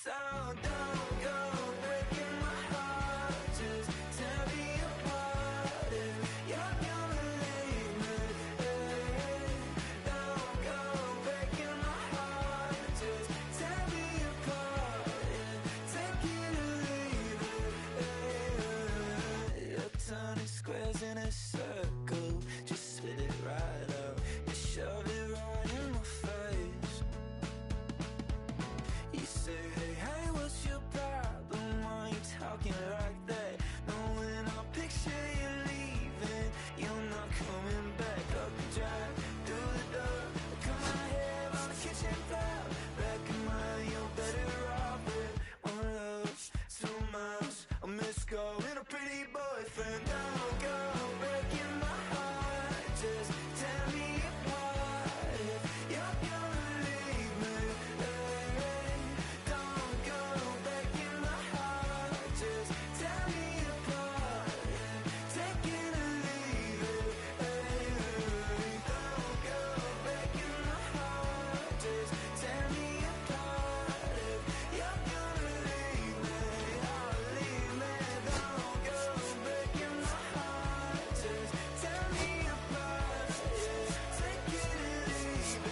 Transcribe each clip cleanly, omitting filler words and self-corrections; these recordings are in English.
So don't go breaking my heart. Just tear me apart if you're gonna leave me. Don't go breaking my heart. Just tear me apart. Take it or leave it. You're turning squares in a circle. Just spit it right out. You shove it right in my face. You say, hey, hey, what's your problem? Why you talking like that? Knowing I'll picture you leaving, you're not coming back. Up the drive, through the door, cut my hair on the kitchen floor. Back in mine, you're better off with one love, 2 miles, a missed call, and a pretty boyfriend. Don't go breaking my heart. Just tear me apart if you're gonna leave me. Don't go breaking my heart. Just tear me apart. Take it or leave it. Don't go breaking my heart. Just tear me apart if you're gonna leave me. Oh, leave me. Don't go breaking my heart. Just tear me apart. Take it or leave it.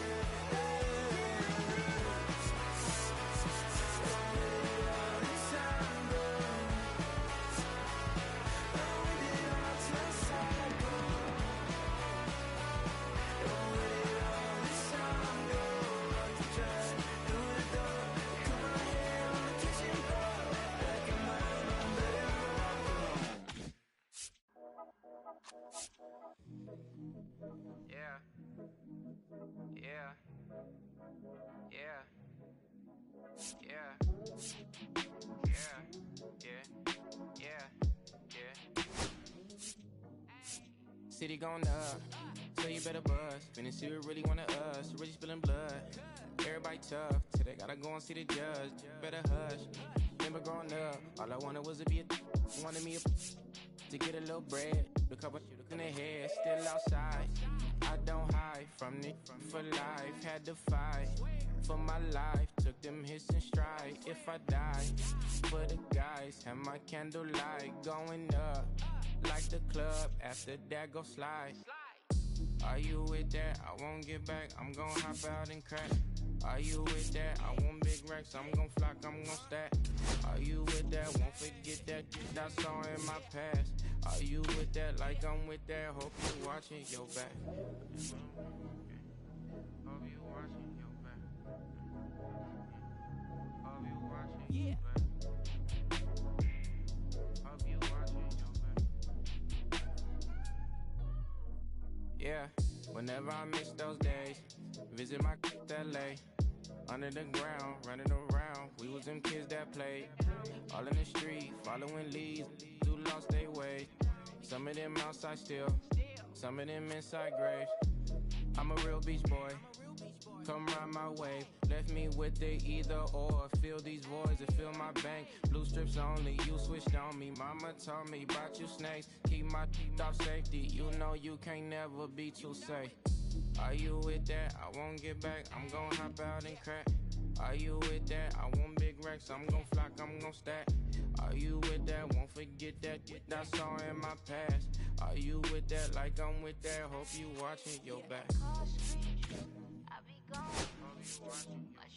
Yeah. Yeah. Yeah. Yeah. Yeah. Yeah. Yeah. Yeah. City going up, so you better buzz. Finna see who really wanted us, really spilling blood. Everybody tough, till they gotta go and see the judge. Better hush. Remember growing up, all I wanted was to be a wanted me a to get a little bread. The couple in their head, still outside. I don't hide from it for life. Had to fight for my life. Took them hits in stride. If I die for the guys, have my candlelight going up like the club. After that, go slide. Are you with that? I won't get back. I'm gon' hop out and crack. Are you with that? I want big racks. I'm gon' flock. I'm gon' stack. Are you with that? Won't forget that I saw in my past. Are you with that? Like I'm with that. Hope you watching your back. Hope you watching your back. Hope you watching your back. Hope you watching your back. Yeah, whenever I miss those days, visit my LA. Under the ground, running around, we was them kids that played. All in the street, following leads, who lost their way. Some of them outside still, some of them inside graves. I'm a real beach boy, come ride my wave. Left me with the either or, fill these voids and fill my bank. Blue strips only, you switched on me. Mama told me about you snakes, keep my teeth off safety. You know you can't never be too safe. Are you with that? I won't get back. I'm gon' hop out and crack. Are you with that? I want big racks. I'm gon' flock. I'm gon' stack. Are you with that? Won't forget that I saw in my past. Are you with that? Like I'm with that. Hope you watching your back. I be gone. Watch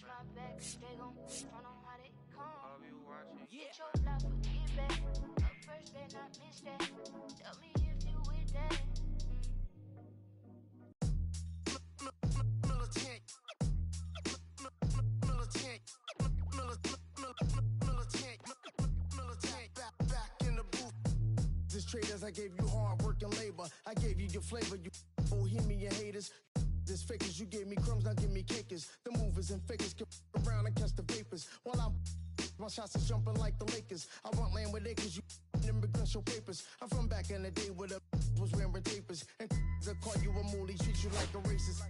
my back. They gon' run on how they come. Get your life or get back. Up first, better not miss that. Tell me if you with that. Militant, back in the booth. This traders, I gave you hard work and labor. I gave you your flavor, you bohemian haters. This fakers, you gave me crumbs, now give me cakers. The movers and fakers get around and catch the vapors. While I'm my shots is jumping like the Lakers. I want land with acres, you immigrants show papers. I'm from back in the day where the was wearing tapers. And they'll call you a moolie, treat you like a racist.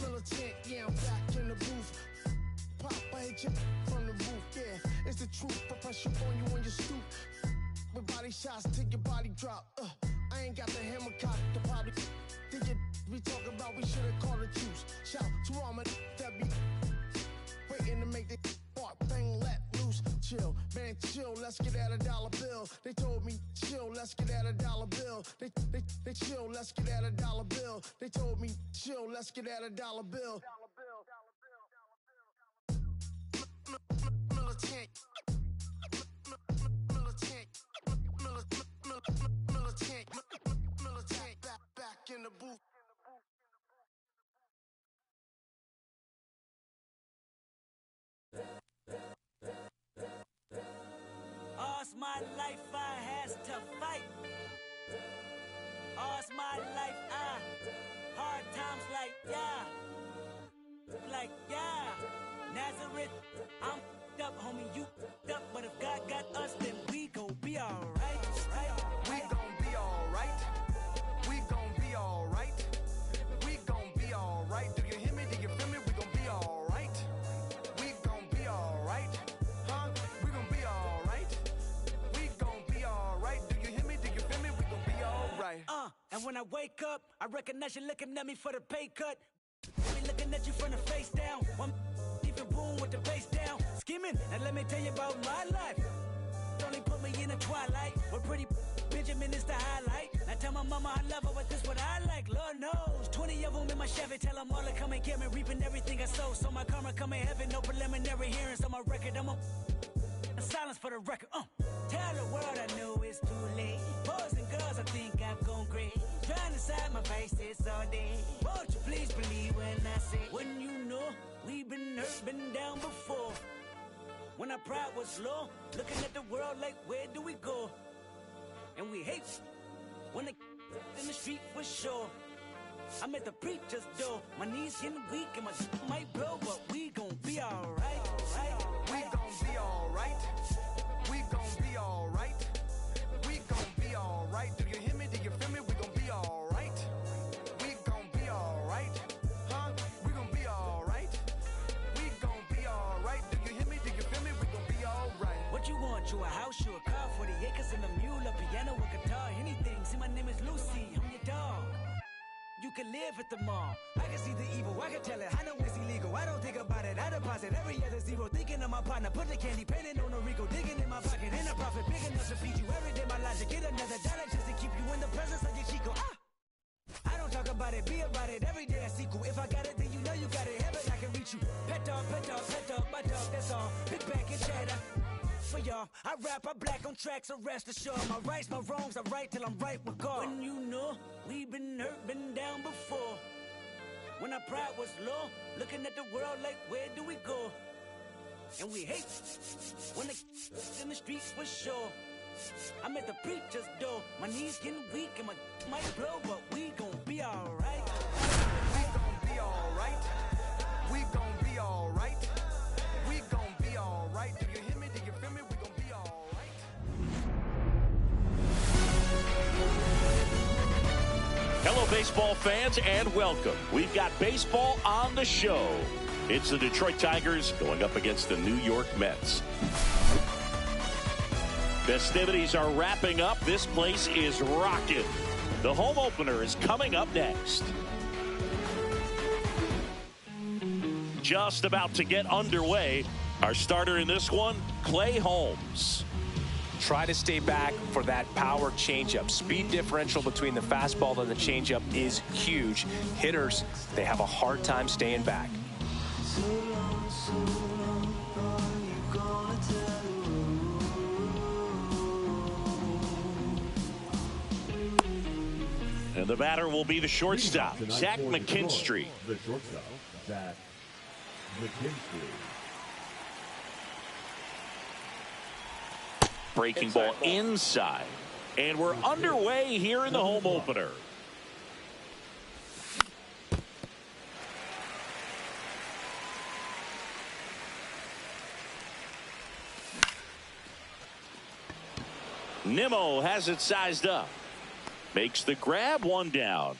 Militant, yeah, I'm back in the booth. Pop, I hit you from the roof, yeah. It's the truth, I press you on you when you stoop. With body shots till your body drop. I ain't got the hammer cock to probably. Think it we talk about, we should've called it juice. Shout to all my that be waiting to make the part bang let loose. let's get at a dollar bill. They told me, chill, let's get at a dollar bill. They chill, let's get at a dollar bill. They told me, chill, let's get at a dollar bill. Militant. Back in the booth. All's my life I has to fight. All's my life hard times like Nazareth, I'm up, homie, you up, but if God got us, then we gon' be alright, right? We gon' be alright. We gon' be alright. We gon' be alright. Do you hear me? Do you feel me? We gon' be alright. We gon' be alright. Huh? We gon' be alright. We gon' be alright. Do you hear me? Do you feel me? We gon' be alright. And when I wake up, I recognize you looking at me for the pay cut. Me looking at you from the face down. One even boom with the bass down. Skimming, and let me tell you about my life. Only put me in the twilight. Where pretty Benjamin is the highlight. I tell my mama I love her, but this what I like. Lord knows, 20 of them in my Chevy. Tell them all to come and get me, reaping everything I sow. So my karma come in heaven, no preliminary hearings on my record. I'm a silence for the record. Tell the world I know it's too late. Boys and girls, I think I've gone great. Trying to side my faces all day. Won't you please believe when I say, when you know we've been hurt, been down before. When our pride was low, looking at the world like, where do we go? And we hate when the in the street was sure. I'm at the preacher's door. My knees getting weak and my might blow, but we gon' be alright. We gon' be alright. We gon' be alright. We gon' be alright. Do you hear me? Do you feel me? We gon' be alright. We gon' be alright. Huh? We gon' be alright. We gon' be alright. Do you hear me? Do you feel me? We gon' be alright. What you want? You a house, you a car, 40 acres and a mule, a piano, a guitar, anything. See, my name is Lucy, I'm your dog. You can live at the mall. I can see the evil, I can tell it. I know it's illegal. I don't think about it. I deposit every other zero. Thinking of my partner, put the candy, painting on a Rico, digging in my pocket, in a profit, big enough to feed you every day. My logic, get another dollar just to keep you in the presence of your Chico. I don't talk about it, be about it. Every day I sequel. If I got it, then you know you got it. Heaven, I can reach you. Pet dog, my dog, that's all. Big back and chatter. For y'all, I rap, I black on tracks, so rest assured. My rights, my wrongs, I right till I'm right with God. When you know we've been hurt, been down before. When our pride was low, looking at the world like, where do we go? And we hate when the in the streets was sure. I'm at the preacher's door. My knees getting weak and my might blow, but we gon' be alright. We gon' be alright. We gon' be alright. We gon' be alright. Do you hear me? Do you feel me? We gon' be alright. Hello, baseball fans, and welcome. We've got baseball on the show. It's the Detroit Tigers going up against the New York Mets. Festivities are wrapping up. This place is rocking. The home opener is coming up next. Just about to get underway. Our starter in this one, Clay Holmes. Try to stay back for that power changeup. Speed differential between the fastball and the changeup is huge. Hitters, they have a hard time staying back. And the batter will be the shortstop, Zach McKinstry. The shortstop, Zach McKinstry. Breaking ball inside. And we're underway here in the home opener. Nimmo has it sized up. Makes the grab, one down.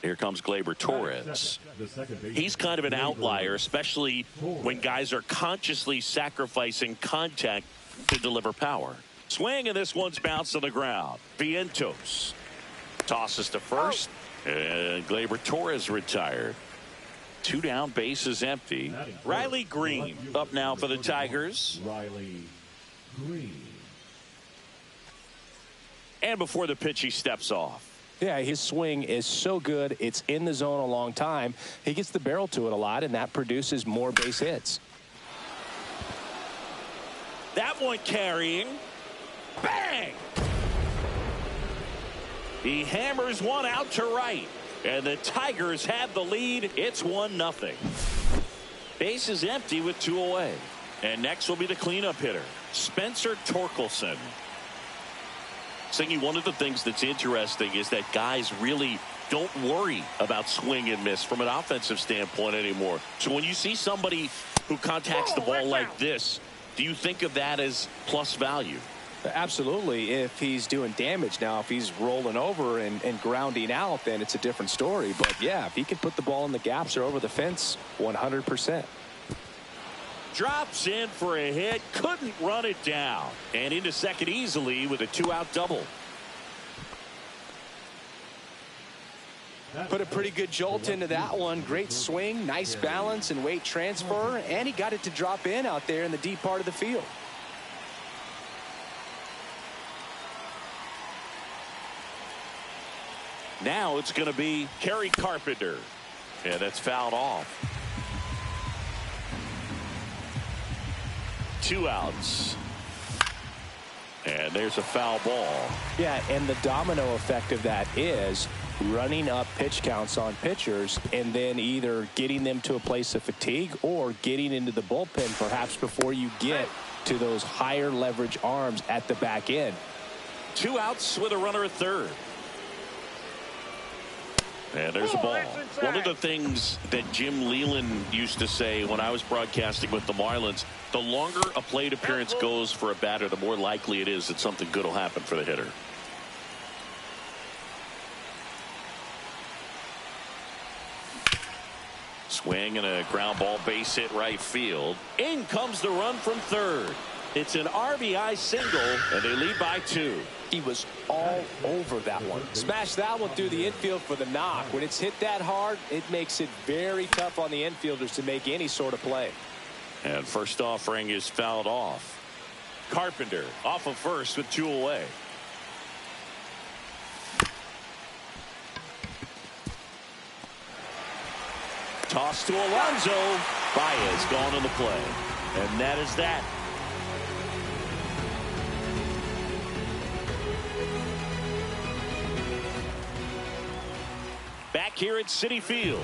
Here comes Gleyber Torres. He's kind of an outlier, especially when guys are consciously sacrificing contact to deliver power. Swing, and this one's bounced on the ground. Vientos tosses to first, and Gleyber Torres retired. 2 down, bases empty. Riley Green up now for the Tigers. Riley Green. And before the pitch, he steps off. Yeah, his swing is so good. It's in the zone a long time. He gets the barrel to it a lot, and that produces more base hits. That one carrying. Bang! He hammers one out to right. And the Tigers have the lead. It's 1-0. Base is empty with 2 away. And next will be the cleanup hitter, Spencer Torkelson. Singy, one of the things that's interesting is that guys really don't worry about swing and miss from an offensive standpoint anymore. So when you see somebody who contacts the ball like this, do you think of that as plus value? Absolutely, if he's doing damage. Now, if he's rolling over and grounding out, then it's a different story. But, yeah, if he can put the ball in the gaps or over the fence, 100%. Drops in for a hit, couldn't run it down. And into second easily with a 2-out double. Put a pretty good jolt into that one. Great swing, nice balance and weight transfer. And he got it to drop in out there in the deep part of the field. Now it's going to be Kerry Carpenter. And that's fouled off. 2 outs. And there's a foul ball. Yeah, and the domino effect of that is running up pitch counts on pitchers and then either getting them to a place of fatigue or getting into the bullpen perhaps before you get to those higher leverage arms at the back end. 2 outs with a runner at third. And there's a ball. One of the things that Jim Leland used to say when I was broadcasting with the Marlins, the longer a plate appearance goes for a batter, the more likely it is that something good will happen for the hitter. Swing and a ground ball, base hit right field. In comes the run from third. It's an RBI single, and they lead by 2. He was all over that one. Smashed that one through the infield for the knock. When it's hit that hard, it makes it very tough on the infielders to make any sort of play. And first offering is fouled off. Carpenter off of first with 2 away. Toss to Alonso. Baez gone in the play. And that is that. Back here at Citi Field.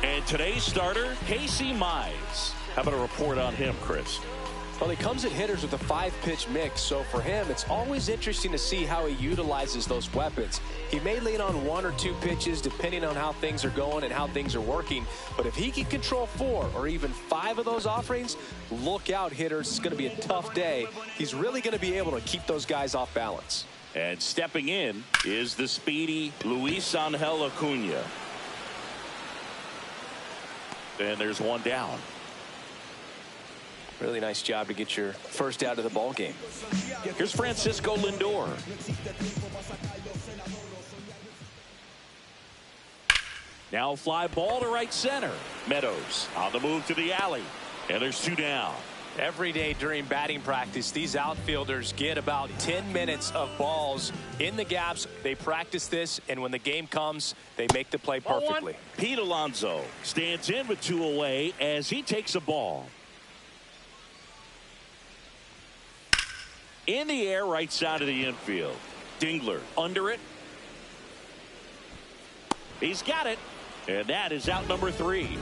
And today's starter, Casey Mize. How about a report on him, Chris? Well, he comes at hitters with a 5-pitch mix, so for him, it's always interesting to see how he utilizes those weapons. He may lean on 1 or 2 pitches depending on how things are going and how things are working, but if he can control 4 or even 5 of those offerings, look out, hitters. It's going to be a tough day. He's really going to be able to keep those guys off balance. And stepping in is the speedy Luis Angel Acuna. And there's 1 down. Really nice job to get your first out of the ball game. Here's Francisco Lindor. Now fly ball to right center. Meadows on the move to the alley. And there's 2 down. Every day during batting practice, these outfielders get about 10 minutes of balls in the gaps. They practice this, and when the game comes, they make the play perfectly. Pete Alonso stands in with 2 away as he takes a ball. In the air, right side of the infield. Dingler under it. He's got it. And that is out number 3.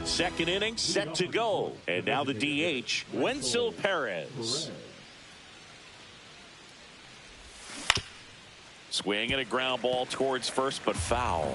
Second inning set to go. And now the DH, Wenzel Perez. Swing and a ground ball towards first, but foul.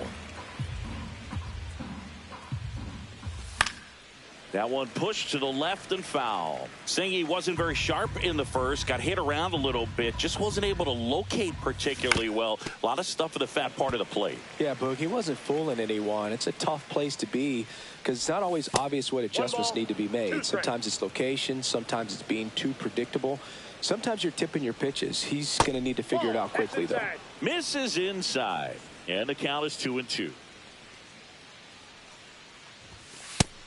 That one pushed to the left and foul. Singy wasn't very sharp in the first, got hit around a little bit, just wasn't able to locate particularly well. A lot of stuff for the fat part of the plate. Yeah, Boog, he wasn't fooling anyone. It's a tough place to be because it's not always obvious what adjustments need to be made. Sometimes it's location, sometimes it's being too predictable. Sometimes you're tipping your pitches. He's going to need to figure it out quickly, though. Misses inside. And the count is 2-2.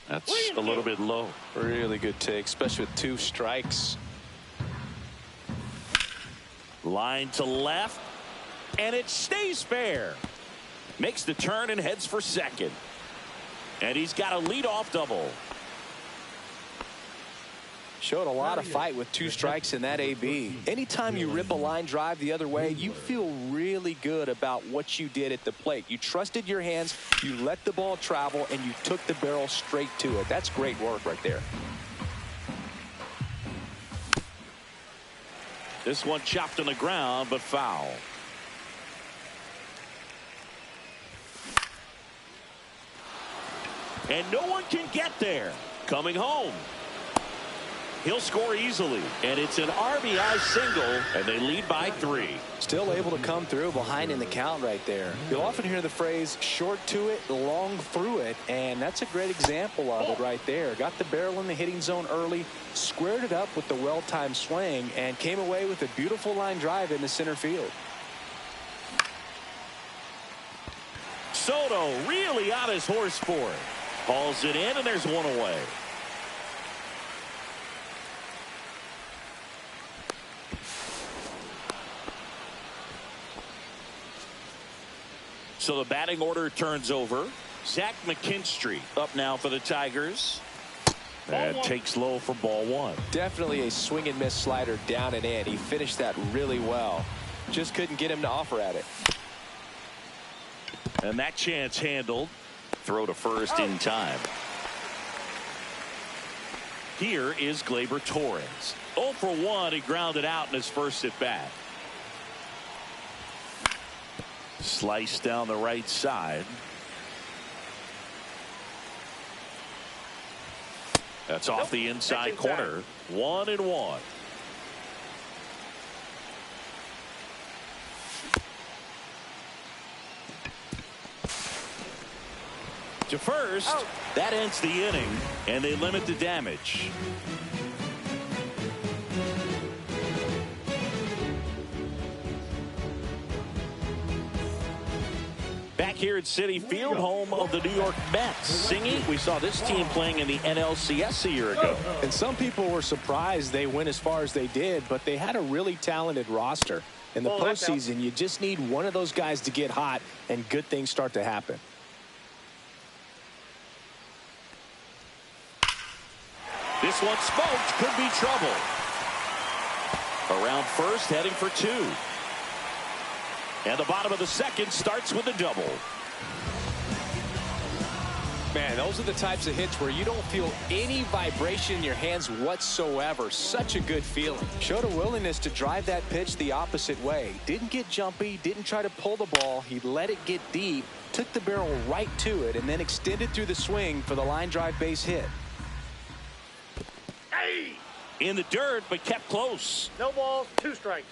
That's a little bit low. Really good take, especially with 2 strikes. Line to left. And it stays fair. Makes the turn and heads for second. And he's got a leadoff double. Showed a lot of fight with 2 strikes in that AB. Anytime you rip a line drive the other way, you feel really good about what you did at the plate. You trusted your hands, you let the ball travel, and you took the barrel straight to it. That's great work right there. This one chopped on the ground, but foul. And no one can get there. Coming home. He'll score easily, and it's an RBI single, and they lead by 3. Still able to come through behind in the count right there. You'll often hear the phrase short to it, long through it, and that's a great example of it right there. Got the barrel in the hitting zone early, squared it up with the well-timed swing, and came away with a beautiful line drive into center field. Soto really on his horse for it. Hauls it in, and there's one away. So the batting order turns over. Zach McKinstry up now for the Tigers. And takes low for ball 1. Definitely a swing and miss slider down and in. He finished that really well. Just couldn't get him to offer at it. And that chance handled. Throw to first in time. Here is Gleyber Torres. 0 for 1. He grounded out in his first at bat. Slice down the right side. That's off the inside corner. 1-1. To first. That ends the inning, and they limit the damage. Back here at Citi Field, home of the New York Mets. Singy, we saw this team playing in the NLCS a year ago. And some people were surprised they went as far as they did, but they had a really talented roster. In the postseason, you just need one of those guys to get hot, and good things start to happen. This one smoked, could be trouble. Around first, heading for 2. And the bottom of the second starts with a double. Man, those are the types of hits where you don't feel any vibration in your hands whatsoever. Such a good feeling. Showed a willingness to drive that pitch the opposite way. Didn't get jumpy, didn't try to pull the ball. He let it get deep, took the barrel right to it, and then extended through the swing for the line drive base hit. In the dirt, but kept close. No balls, 2 strikes.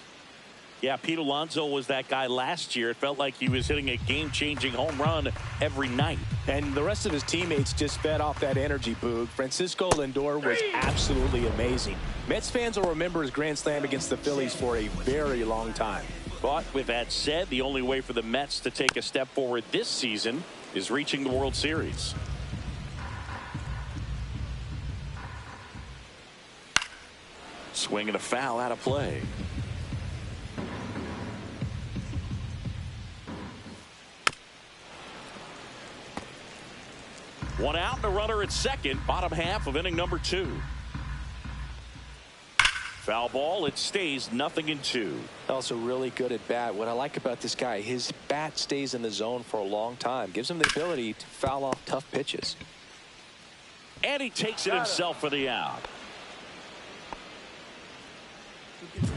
Yeah, Pete Alonso was that guy last year. It felt like he was hitting a game-changing home run every night. And the rest of his teammates just fed off that energy, Boog. Francisco Lindor was absolutely amazing. Mets fans will remember his grand slam against the Phillies for a very long time. But with that said, the only way for the Mets to take a step forward this season is reaching the World Series. Swing and a foul out of play. One out and a runner at second, bottom half of inning number 2. Foul ball, it stays 0-2. Also really good at bat. What I like about this guy, his bat stays in the zone for a long time. Gives him the ability to foul off tough pitches. And he takes it himself for the out.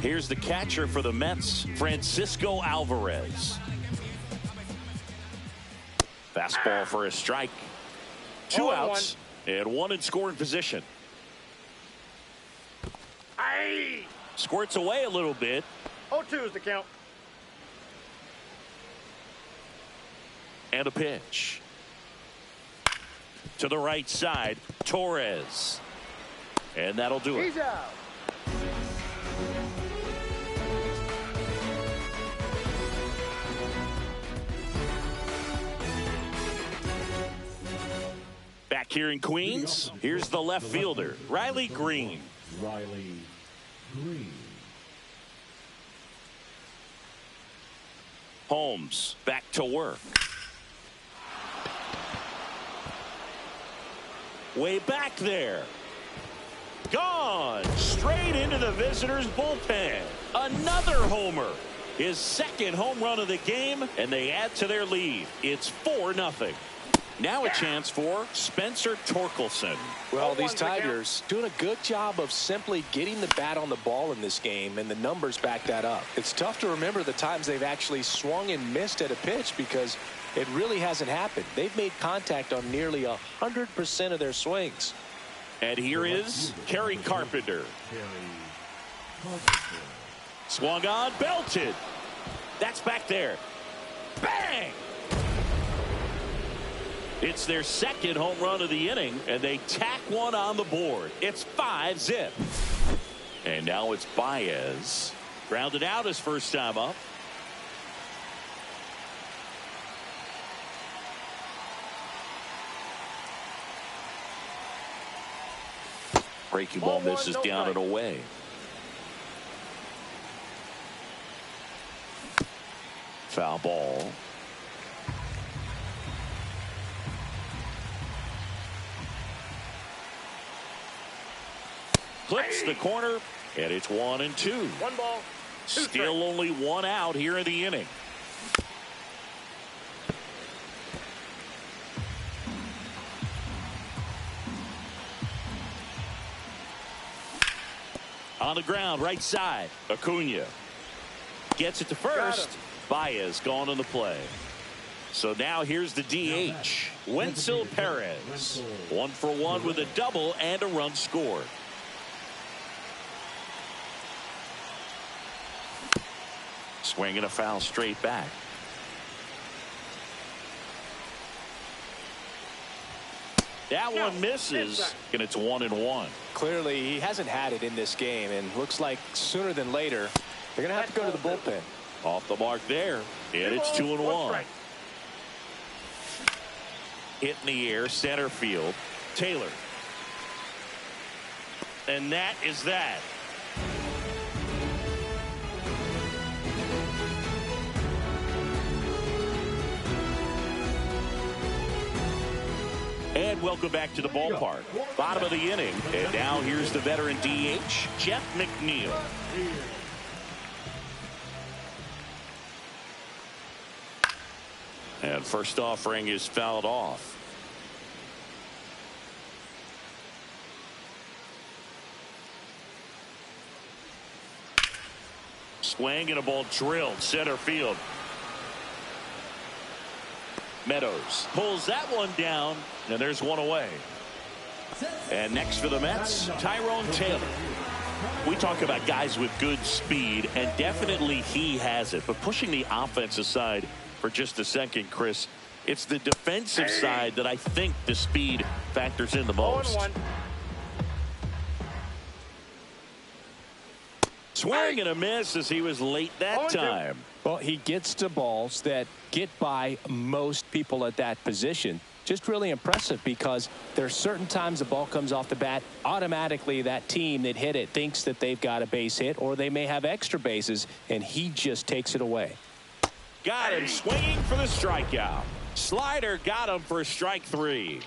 Here's the catcher for the Mets, Francisco Alvarez. Fastball for a strike. 2 outs and 1 in scoring position. Squirts away a little bit. 0-2 is the count. And a pitch. To the right side, Torres. And that'll do it. He's out. Back here in Queens, here's the left fielder, Riley Green. Riley Green. Holmes back to work. Way back there. Gone. Straight into the visitors' bullpen. Another homer. His second home run of the game, and they add to their lead. It's 4-0. Now a chance for Spencer Torkelson. Well, these Tigers doing a good job of simply getting the bat on the ball in this game, and the numbers back that up. It's tough to remember the times they've actually swung and missed at a pitch because it really hasn't happened. They've made contact on nearly 100% of their swings. And here is Kerry Carpenter. Swung on, belted. That's back there. Bang! It's their second home run of the inning, and they tack one on the board. It's 5-0. And now it's Baez. Grounded out his first time up. Breaking ball misses down and away. Foul ball. Clips the corner, and it's 1-2. 1 ball. Still only 1 out here in the inning. On the ground, right side. Acuna gets it to first. Baez gone on the play. So now here's the DH, Wenzel Perez. 1 for 1 with a double and a run scored. Swinging a foul straight back. That one misses, and it's 1-1. Clearly, he hasn't had it in this game, and looks like sooner than later, they're going to have to go to the bullpen. Off the mark there, and it's 2-1. Hit in the air, center field. Taylor. And that is that. And welcome back to the ballpark. Bottom of the inning. And now here's the veteran DH, Jeff McNeil. And first offering is fouled off. Swing and a ball drilled center field. Meadows pulls that one down, and there's one away. And next for the Mets, Tyrone Taylor. We talk about guys with good speed, and definitely he has it. But pushing the offense aside for just a second, Chris, it's the defensive side that I think the speed factors in the most. 0-1. Swing and a miss as he was late that time. Well, he gets to balls that get by most people at that position. Just really impressive because there are certain times the ball comes off the bat, automatically that team that hit it thinks that they've got a base hit or they may have extra bases, and he just takes it away. Got him swinging for the strikeout. Slider got him for strike 3.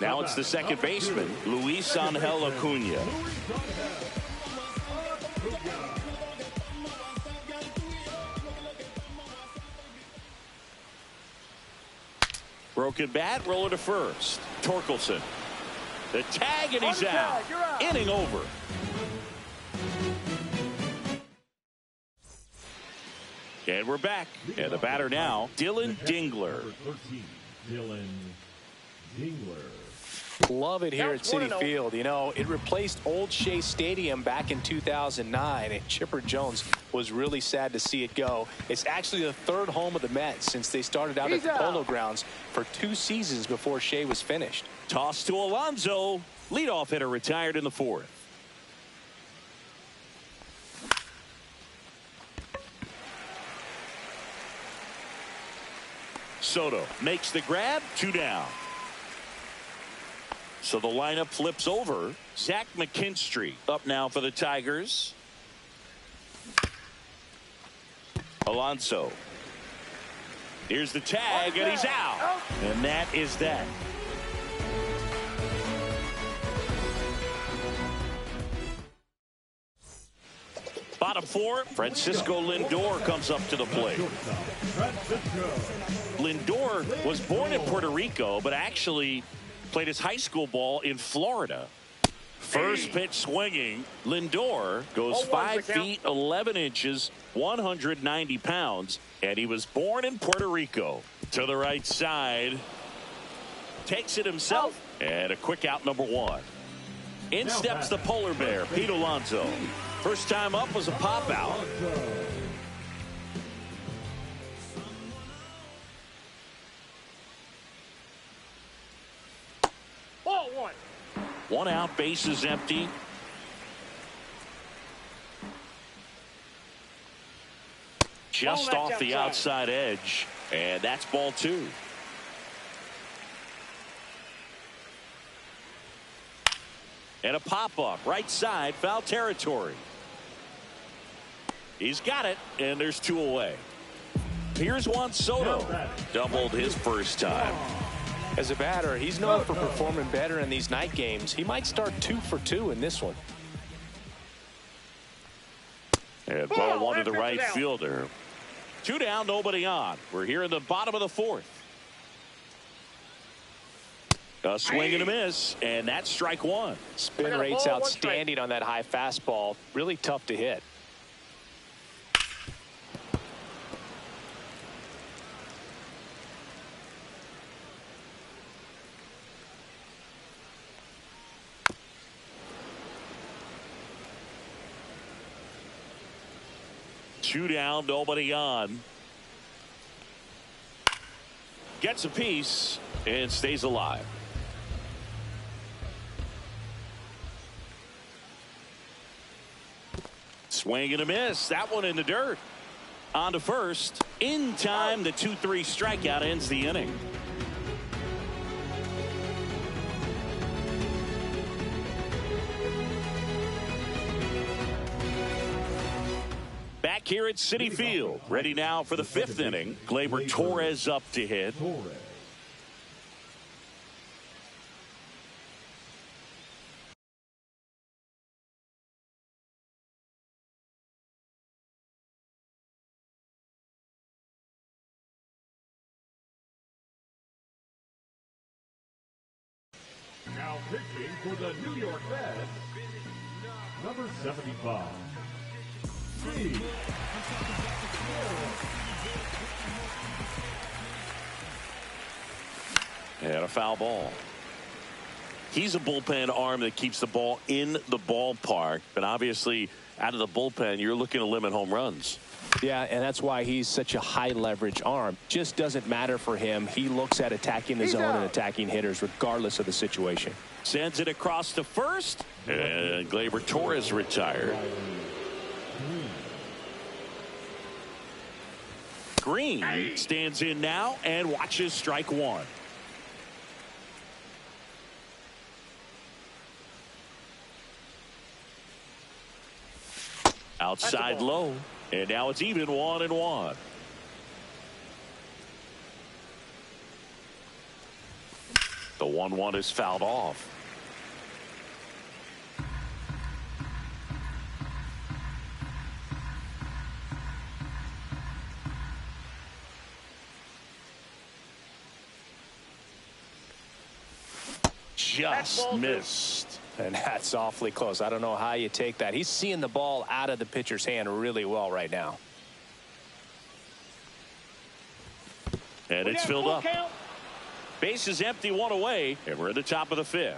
Now it's the second baseman, Luis Angel Acuna. Broken bat, rolling to first. Torkelson. The tag, and he's out. Inning over. And we're back. And the batter now, Dylan Dingler. Dylan Dingler. Love it here at Citi Field. You know, it replaced Old Shea Stadium back in 2009, and Chipper Jones was really sad to see it go. It's actually the third home of the Mets since they started out at the Polo Grounds for 2 seasons before Shea was finished. Toss to Alonso. Leadoff hitter retired in the 4th. Soto makes the grab, 2 down. So the lineup flips over. Zach McKinstry up now for the Tigers. Alonso. Here's the tag, and he's out. And that is that. Bottom four, Francisco Lindor comes up to the plate. Lindor was born in Puerto Rico, but actually played his high school ball in Florida. First pitch swinging. Lindor goes 5 feet 11 inches, 190 pounds, and he was born in Puerto Rico. To the right side. Takes it himself, and a quick out, number 1. In steps the polar bear, Pete Alonso. First time up was a pop out. Ball 1. 1 out, base is empty. Just off the outside edge, and that's ball 2. And a pop-up, right side, foul territory. He's got it, and there's 2 away. Here's Juan Soto. Doubled his first time. As a batter, he's known for performing better in these night games. He might start 2 for 2 in this one. And ball 1 to the right fielder. 2 down, nobody on. We're here in the bottom of the 4th. A swing and a miss, and that's strike 1. Spin rate's outstanding on that high fastball. Really tough to hit. Two down, nobody on. Gets a piece and stays alive. Swing and a miss. That one in the dirt. On to first. In time, the 2-3 strikeout ends the inning. Back here at Citi Field. Ready now for the 5th inning. Gleyber Torres up to hit. Now pitching for the New York Mets, number 75. And a foul ball. He's a bullpen arm that keeps the ball in the ballpark, but obviously out of the bullpen you're looking to limit home runs. Yeah, and that's why he's such a high leverage arm. Just doesn't matter for him. He looks at attacking the zone and attacking hitters regardless of the situation. Sends it across to first, and Gleyber Torres retired. Green stands in now and watches strike 1. Outside low, and now it's even 1-1. The 1-1 is fouled off. Just missed. And that's awfully close. I don't know how you take that. He's seeing the ball out of the pitcher's hand really well right now. And it's filled up. Base is empty, 1 away, and we're at the top of the 5th.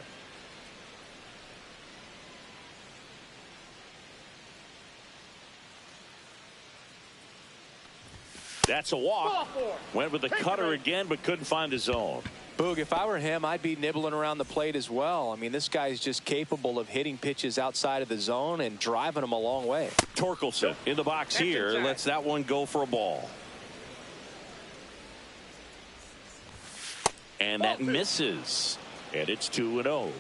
That's a walk. Went with the cutter again, but couldn't find the zone. Boog, if I were him, I'd be nibbling around the plate as well. I mean, this guy's just capable of hitting pitches outside of the zone and driving them a long way. Torkelson in the box here. Lets that one go for a ball. And that misses. And it's 2-0.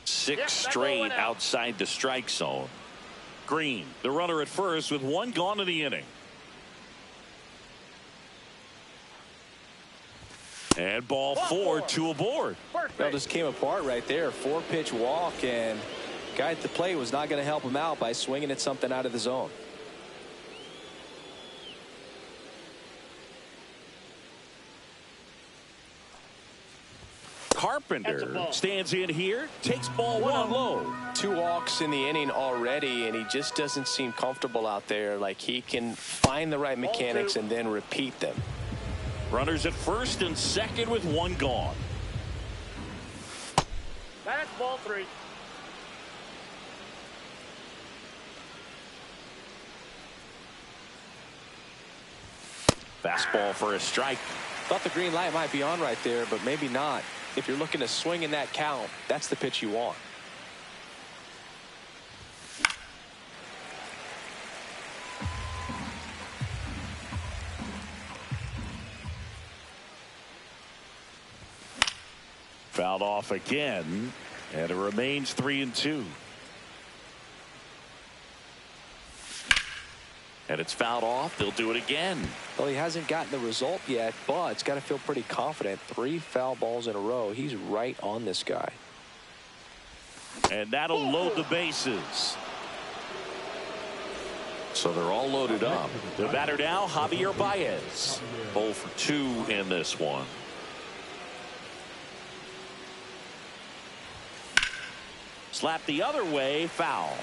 Six straight outside the strike zone. Green, the runner at first with one gone in the inning. And ball 4, 2 aboard. Well, just came apart right there. 4-pitch walk, and guy at the plate was not going to help him out by swinging at something out of the zone. Carpenter stands in here, takes ball 1 low. 2 walks in the inning already, and he just doesn't seem comfortable out there. Like he can find the right mechanics and then repeat them. Runners at first and second with 1 gone. That's ball 3. Fastball for a strike. Thought the green light might be on right there, but maybe not. If you're looking to swing in that count, that's the pitch you want. Fouled off again, and it remains 3-2. And it's fouled off. They'll do it again. Well, he hasn't gotten the result yet, but it's got to feel pretty confident. 3 foul balls in a row. He's right on this guy. And that'll load the bases. So they're all loaded up. The batter now, Javier Baez. 0 for 2 in this one. Slap the other way, foul.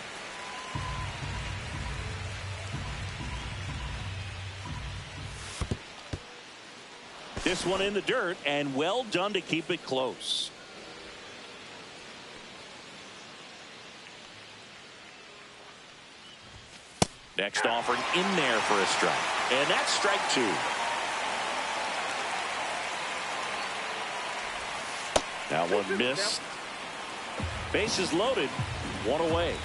This one in the dirt, and well done to keep it close. Next offering in there for a strike. And that's strike 2. Now one missed. Bases loaded. 1 away.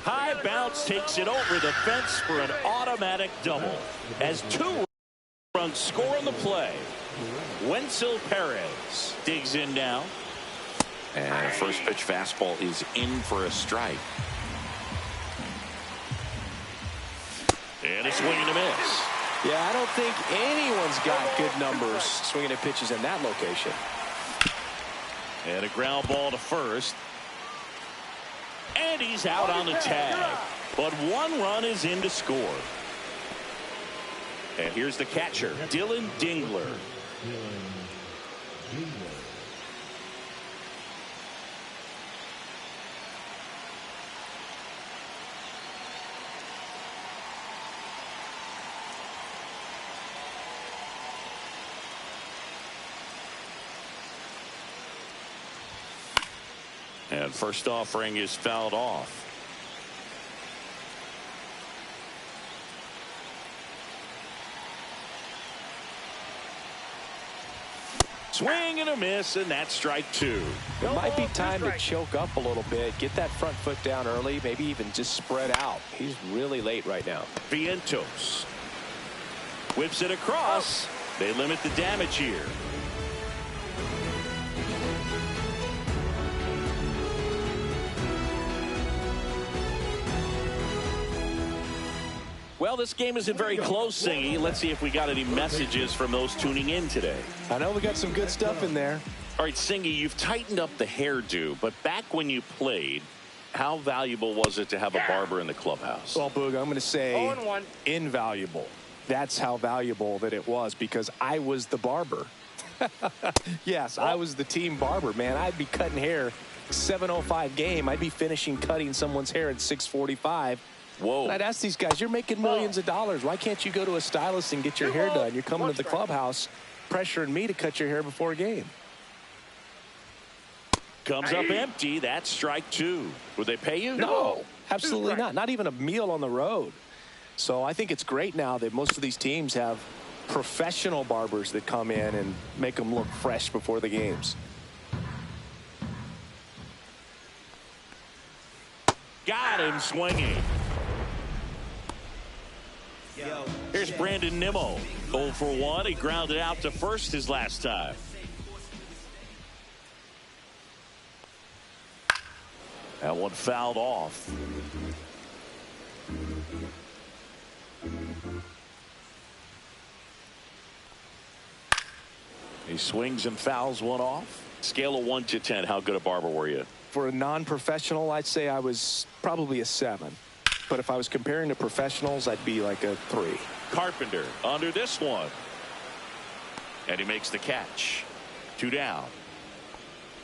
High bounce takes it over the fence for an automatic double. As 2 runs score on the play. Wenzel Perez digs in now. And first pitch fastball is in for a strike. And a swing and a miss. Yeah, I don't think anyone's got good numbers swinging at pitches in that location. And a ground ball to first. And he's out on the tag. But 1 run is in to score. And here's the catcher, Dylan Dingler. And first offering is fouled off. Swing and a miss, and that's strike 2. It might be time to choke up a little bit, get that front foot down early, maybe even just spread out. He's really late right now. Vientos whips it across. They limit the damage here. Well, this game isn't very close, Singy. Let's see if we got any messages from those tuning in today. I know we got some good stuff in there. All right, Singy, you've tightened up the hairdo, but back when you played, how valuable was it to have a barber in the clubhouse? Well, Boog, I'm going to say invaluable. That's how valuable that it was, because I was the barber. Yes, I was the team barber, man. I'd be cutting hair 7:05 game. I'd be finishing cutting someone's hair at 6:45. Whoa. And I'd ask these guys, you're making millions of dollars. Why can't you go to a stylist and get your hair done? You're coming to the clubhouse pressuring me to cut your hair before a game. Comes up empty. That's strike 2. Would they pay you? No, absolutely not. Not even a meal on the road. So I think it's great now that most of these teams have professional barbers that come in and make them look fresh before the games. Got him swinging. Here's Brandon Nimmo. 0 for 1. He grounded out to first his last time. That one fouled off. He swings and fouls one off. Scale of 1 to 10, how good a barber were you? For a non-professional, I'd say I was probably a 7. But if I was comparing to professionals, I'd be like a 3. Carpenter under this one. And he makes the catch. 2 down.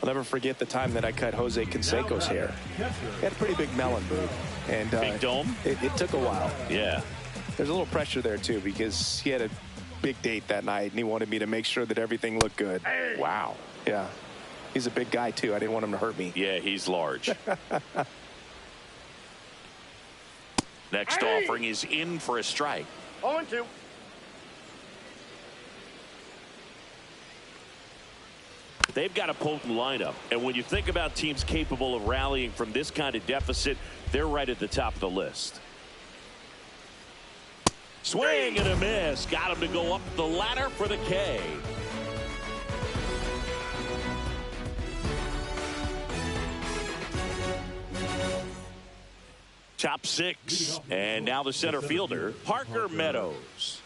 I'll never forget the time that I cut Jose Canseco's hair. He had a pretty big melon, dude. And big dome? It took a while. Yeah. There's a little pressure there, too, because he had a big date that night, and he wanted me to make sure that everything looked good. Hey. Wow. Yeah. He's a big guy, too. I didn't want him to hurt me. Yeah, he's large. Next offering is in for a strike. 0-2. They've got a potent lineup, and when you think about teams capable of rallying from this kind of deficit, they're right at the top of the list. Swing and a miss. Got him to go up the ladder for the K. Top 6, and now the center fielder, Parker Meadows.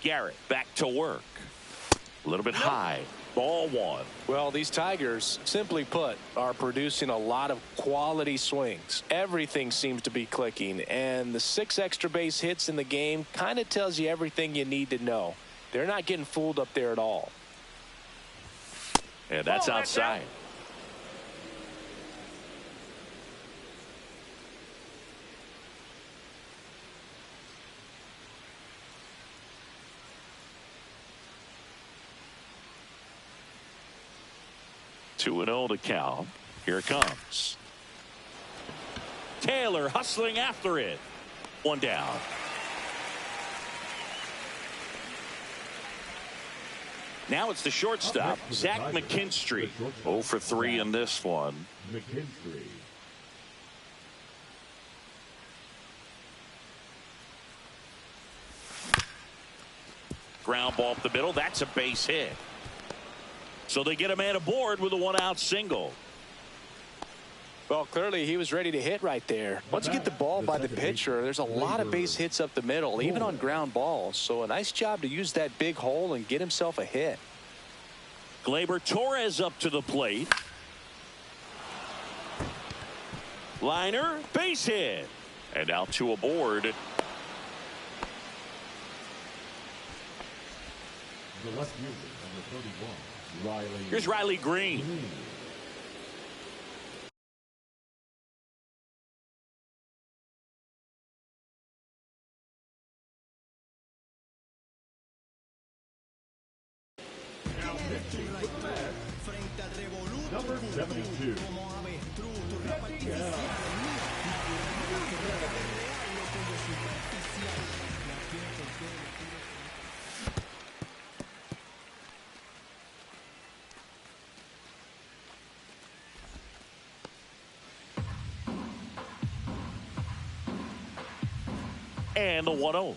Garrett back to work. A little bit high. Ball 1. Well, these Tigers, simply put, are producing a lot of quality swings. Everything seems to be clicking, and the 6 extra base hits in the game kind of tells you everything you need to know. They're not getting fooled up there at all. And that's outside. 2-0 to count. Here it comes. Taylor hustling after it. 1 down. Now it's the shortstop, Zach McKinstry. 0 for 3 in this one. McKinstry. Ground ball up the middle. That's a base hit. So they get a man aboard with a 1-out single. Well, clearly he was ready to hit right there. Once you get the ball by the pitcher, there's a lot of base hits up the middle, even on ground balls. So a nice job to use that big hole and get himself a hit. Gleyber Torres up to the plate. Liner, base hit. And now 2 aboard. The left fielder, number 31. Here's Riley Green. Number 72. And the 1-0.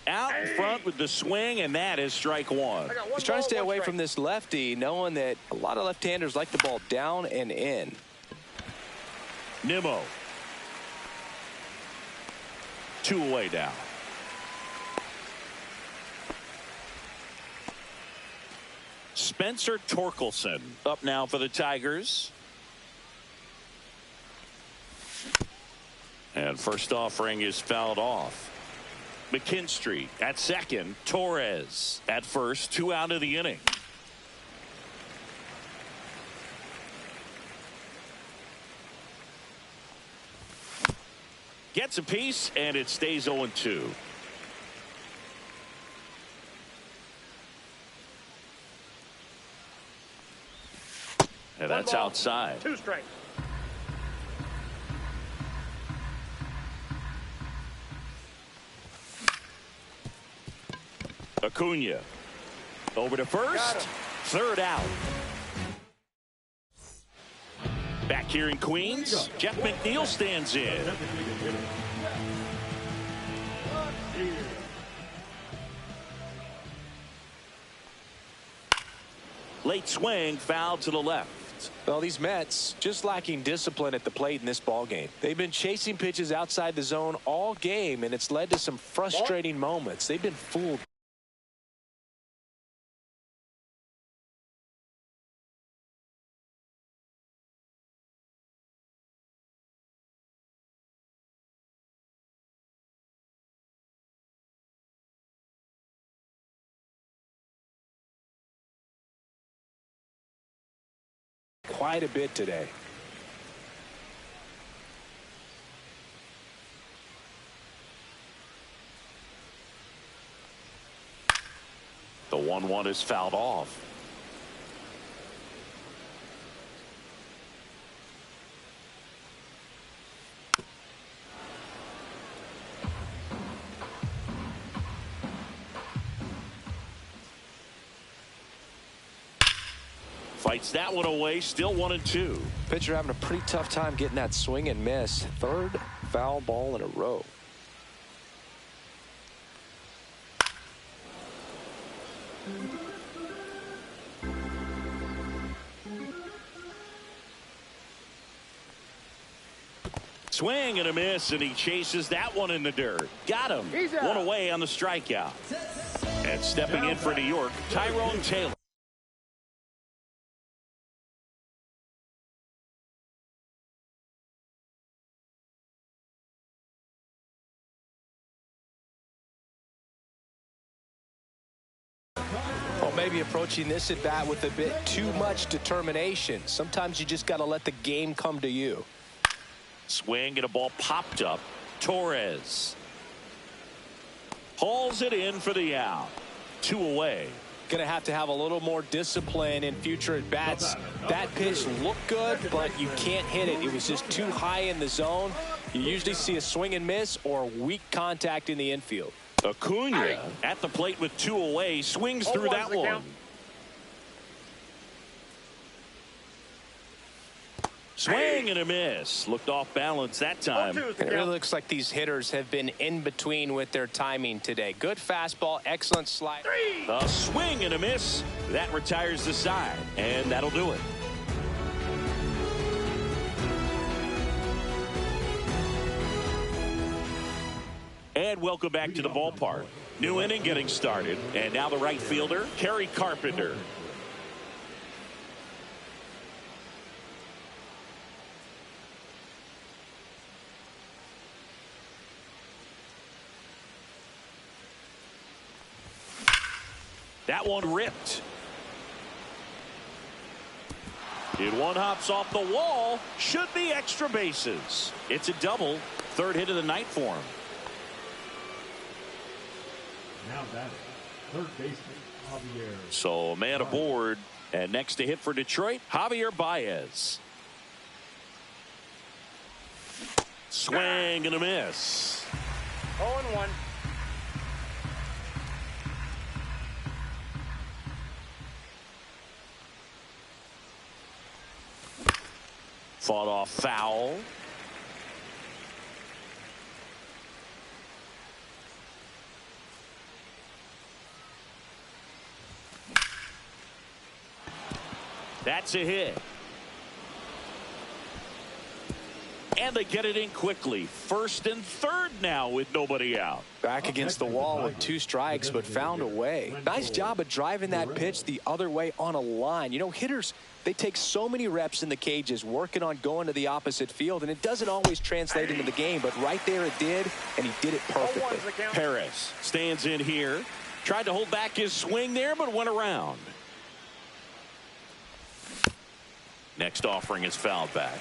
Out in front with the swing, and that is strike 1. He's trying to stay away from this lefty, knowing that a lot of left-handers like the ball down and in. Nimmo. 2 away now. Spencer Torkelson up now for the Tigers. And first offering is fouled off. McKinstry at second. Torres at first. 2 out of the inning. Gets a piece, and it stays 0-2. And that's ball, outside. 2 strikes. Acuna over to first. Third out. Back here in Queens, Jeff McNeil stands in. Late swing, foul to the left. Well, these Mets just lacking discipline at the plate in this ball game. They've been chasing pitches outside the zone all game, and it's led to some frustrating moments. They've been fooled. Quite a bit today. The 1-1 is fouled off. Fights that one away, still 1-2. Pitcher having a pretty tough time getting that swing and miss. Third foul ball in a row. Swing and a miss, and he chases that one in the dirt. Got him. One away on the strikeout. And stepping in for New York, Tyrone Taylor. Maybe approaching this at bat with a bit too much determination. Sometimes you just got to let the game come to you. Swing and a ball popped up. Torres hauls it in for the out. 2 away. Going to have a little more discipline in future at bats. That pitch looked good, but you can't hit it. It was just too high in the zone. You usually see a swing and miss or weak contact in the infield. Acuna at the plate with 2 away, swings through that one. Swing and a miss. Looked off balance that time. It really looks like these hitters have been in between with their timing today. Good fastball, excellent slide. A swing and a miss. That retires the side, and that'll do it. And welcome back to the ballpark. New inning getting started. And now the right fielder, Kerry Carpenter. That one ripped. And one hops off the wall. Should be extra bases. It's a double. Third hit of the night for him. Now batting, third baseman, Javier. So a man aboard, and next to hit for Detroit, Javier Baez. Swing and a miss. 0-1. Fought off foul. That's a hit. And they get it in quickly. First and third now with nobody out. Back against the wall with 2 strikes, but found a way. Nice job of driving that pitch the other way on a line. You know, hitters, they take so many reps in the cages working on going to the opposite field, and it doesn't always translate into the game, but right there it did, and he did it perfectly. Perez stands in here. Tried to hold back his swing there, but went around. Next offering is fouled back.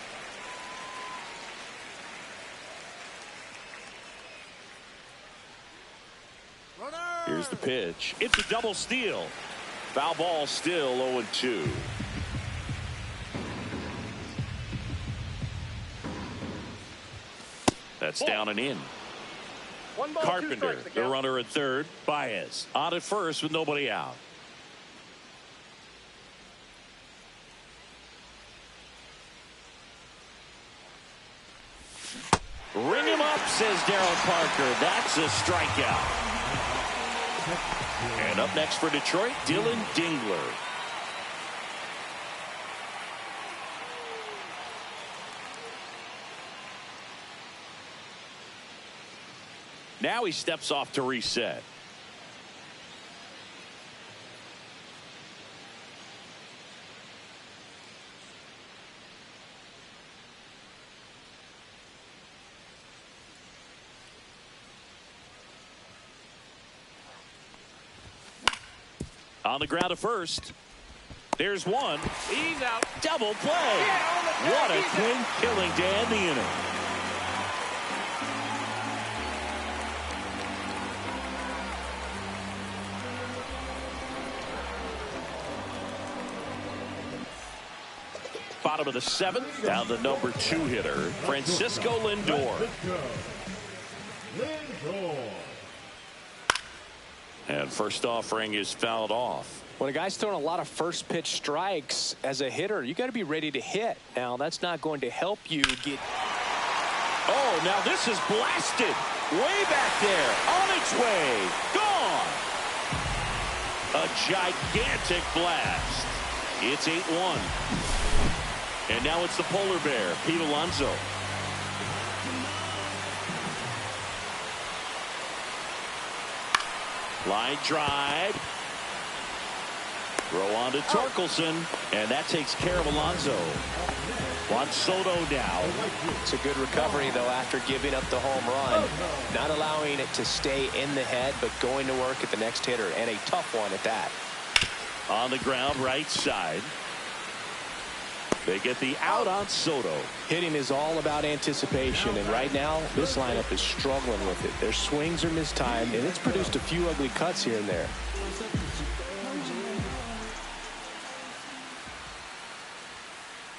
Here's the pitch. It's a double steal. Foul ball, still 0-2. That's down and in. 1 ball, 2 Carpenter, strikes, the runner at third. Baez on at first with nobody out. Ring him up, says Darryl Parker. That's a strikeout. And up next for Detroit, Dylan Dingler. Now he steps off to reset. On the ground at first. There's one. He's out. Double play. What a twin killing day in the inning. Bottom of the seventh. Down the number 2 hitter, Francisco Lindor. And first offering is fouled off. When a guy's throwing a lot of first pitch strikes as a hitter, you got to be ready to hit. Now, that's not going to help you get. Oh, now this is blasted. Way back there. On its way. Gone. A gigantic blast. It's 8-1. And now it's the polar bear, Pete Alonso. Line drive. Throw on to Torkelson, and that takes care of Alonso. Juan Soto now. It's a good recovery, though, after giving up the home run. Not allowing it to stay in the head, but going to work at the next hitter, and a tough one at that. On the ground, right side. They get the out on Soto. Hitting is all about anticipation, and right now, this lineup is struggling with it. Their swings are mistimed, and it's produced a few ugly cuts here and there.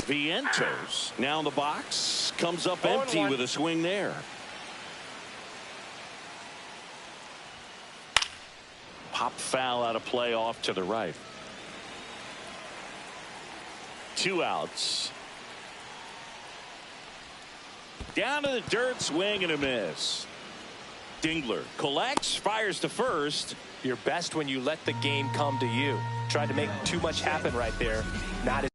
Vientos now in the box, comes up empty with a swing there. Pop foul out of play off to the right. 2 outs. Down to the dirt, swing and a miss. Dingler collects, fires to first. You're best when you let the game come to you. Tried to make too much happen right there. Not as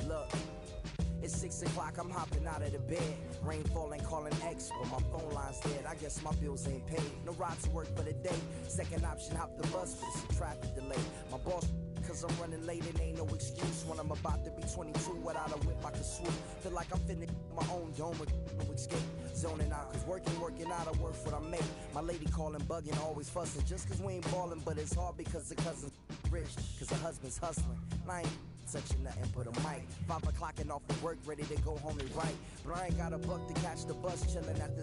Look, it's 6 o'clock, I'm hopping out of the bed. Rain falling, calling X, but my phone line's dead. I guess my bills ain't paid. No ride to work for the day. Second option, hop the bus, but it's a traffic delay. My boss, cause I'm running late, it ain't no excuse. When I'm about to be 22, without a whip I can swoop. Feel like I'm finna my own dome with no escape. Zoning out, cause working out, I work what I make. My lady calling, bugging, always fussing. Just cause we ain't ballin', but it's hard because the cousin's rich. Cause her husband's hustling. And I ain't touching nothing but a mic. 5 o'clock and off of work, ready to go home and write. But I ain't got a buck to catch the bus, chillin' at this